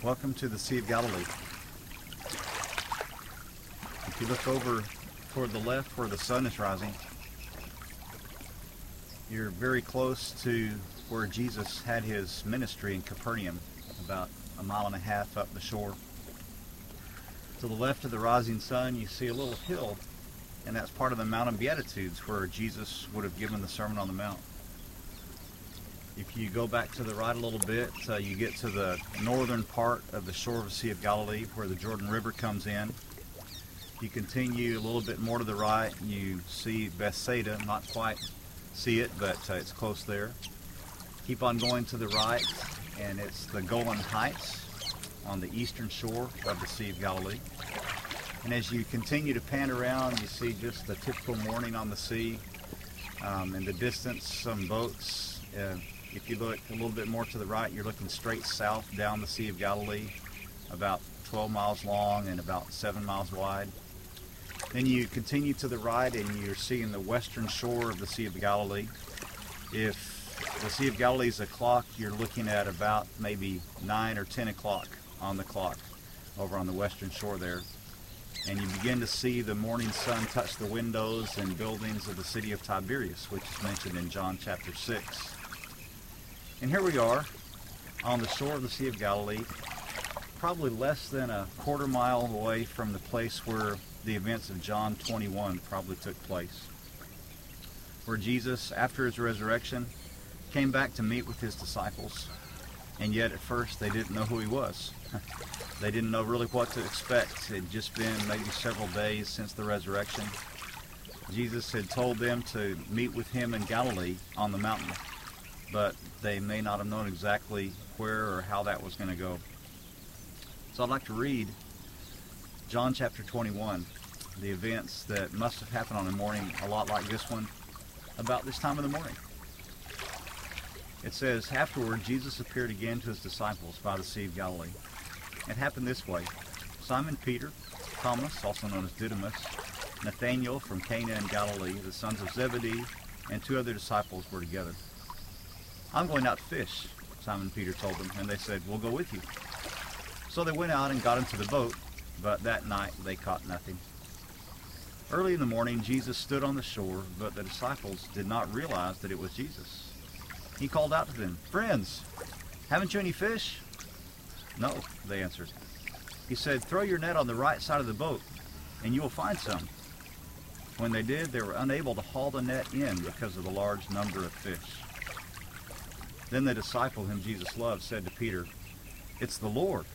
Welcome to the Sea of Galilee. If you look over toward the left where the sun is rising, you're very close to where Jesus had his ministry in Capernaum, about a mile and a half up the shore. To the left of the rising sun, you see a little hill, and that's part of the Mount of Beatitudes where Jesus would have given the Sermon on the Mount. If you go back to the right a little bit, you get to the northern part of the shore of the Sea of Galilee where the Jordan River comes in. You continue a little bit more to the right, and you see Bethsaida. Not quite see it, but it's close there. Keep on going to the right, and it's the Golan Heights on the eastern shore of the Sea of Galilee. And as you continue to pan around, you see just the typical morning on the sea. In the distance, some boats. If you look a little bit more to the right, you're looking straight south down the Sea of Galilee, about 12 miles long and about 7 miles wide. Then you continue to the right and you're seeing the western shore of the Sea of Galilee. If the Sea of Galilee is a clock, you're looking at about maybe 9 or 10 o'clock on the clock over on the western shore there. And you begin to see the morning sun touch the windows and buildings of the city of Tiberias, which is mentioned in John chapter 6. And here we are on the shore of the Sea of Galilee, probably less than a quarter mile away from the place where the events of John 21 probably took place, where Jesus, after his resurrection, came back to meet with his disciples, and yet at first they didn't know who he was. They didn't know really what to expect. It had just been maybe several days since the resurrection. Jesus had told them to meet with him in Galilee on the mountain, but they may not have known exactly where or how that was going to go. So I'd like to read John chapter 21, the events that must have happened on a morning a lot like this one, about this time of the morning. It says, "Afterward, Jesus appeared again to his disciples by the Sea of Galilee. It happened this way. Simon Peter, Thomas, also known as Didymus, Nathanael from Cana in Galilee, the sons of Zebedee, and 2 other disciples were together. 'I'm going out to fish,' Simon Peter told them, and they said, 'We'll go with you.' So they went out and got into the boat, but that night they caught nothing. Early in the morning, Jesus stood on the shore, but the disciples did not realize that it was Jesus. He called out to them, 'Friends, haven't you any fish?' 'No,' they answered. He said, 'Throw your net on the right side of the boat, and you will find some.' When they did, they were unable to haul the net in because of the large number of fish. Then the disciple whom Jesus loved said to Peter, 'It's the Lord.'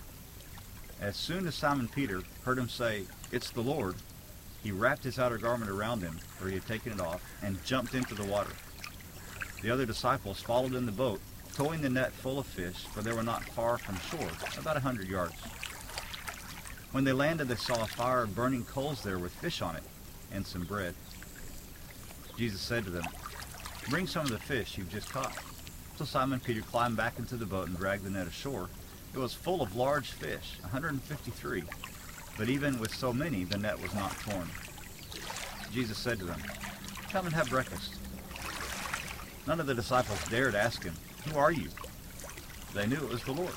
As soon as Simon Peter heard him say, 'It's the Lord,' he wrapped his outer garment around him, for he had taken it off, and jumped into the water. The other disciples followed in the boat, towing the net full of fish, for they were not far from shore, about 100 yards. When they landed, they saw a fire of burning coals there with fish on it, and some bread. Jesus said to them, 'Bring some of the fish you've just caught.' So Simon Peter climbed back into the boat and dragged the net ashore. It was full of large fish, 153, but even with so many, the net was not torn. Jesus said to them, 'Come and have breakfast.' None of the disciples dared ask him, 'Who are you?' They knew it was the Lord.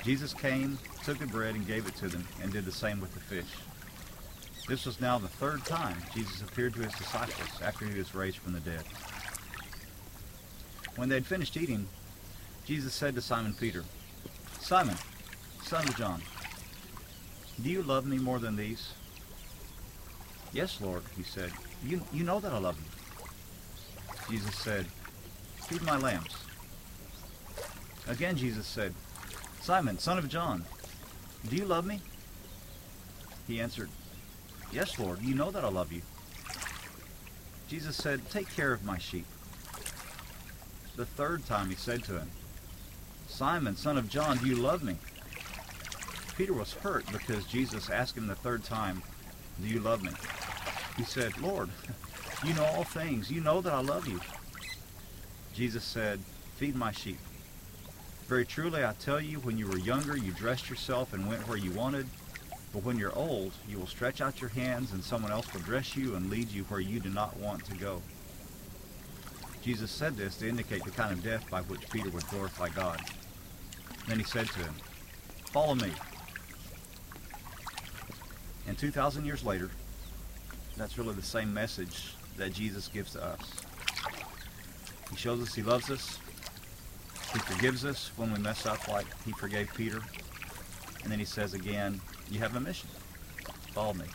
Jesus came, took the bread and gave it to them, and did the same with the fish. This was now the 3rd time Jesus appeared to his disciples after he was raised from the dead. When they had finished eating, Jesus said to Simon Peter, 'Simon, son of John, do you love me more than these?' 'Yes, Lord,' he said. You know that I love you.' Jesus said, 'Feed my lambs.' Again Jesus said, 'Simon, son of John, do you love me?' He answered, 'Yes, Lord, you know that I love you.' Jesus said, 'Take care of my sheep.' The 3rd time he said to him, 'Simon, son of John, do you love me?' Peter was hurt because Jesus asked him the 3rd time, 'Do you love me?' He said, 'Lord, you know all things. You know that I love you.' Jesus said, 'Feed my sheep. Very truly I tell you, when you were younger, you dressed yourself and went where you wanted. But when you're old, you will stretch out your hands and someone else will dress you and lead you where you do not want to go.' Jesus said this to indicate the kind of death by which Peter would glorify God. Then he said to him, Follow me. And 2,000 years later, that's really the same message that Jesus gives to us. He shows us he loves us. He forgives us when we mess up like he forgave Peter. And then he says again, you have a mission. Follow me.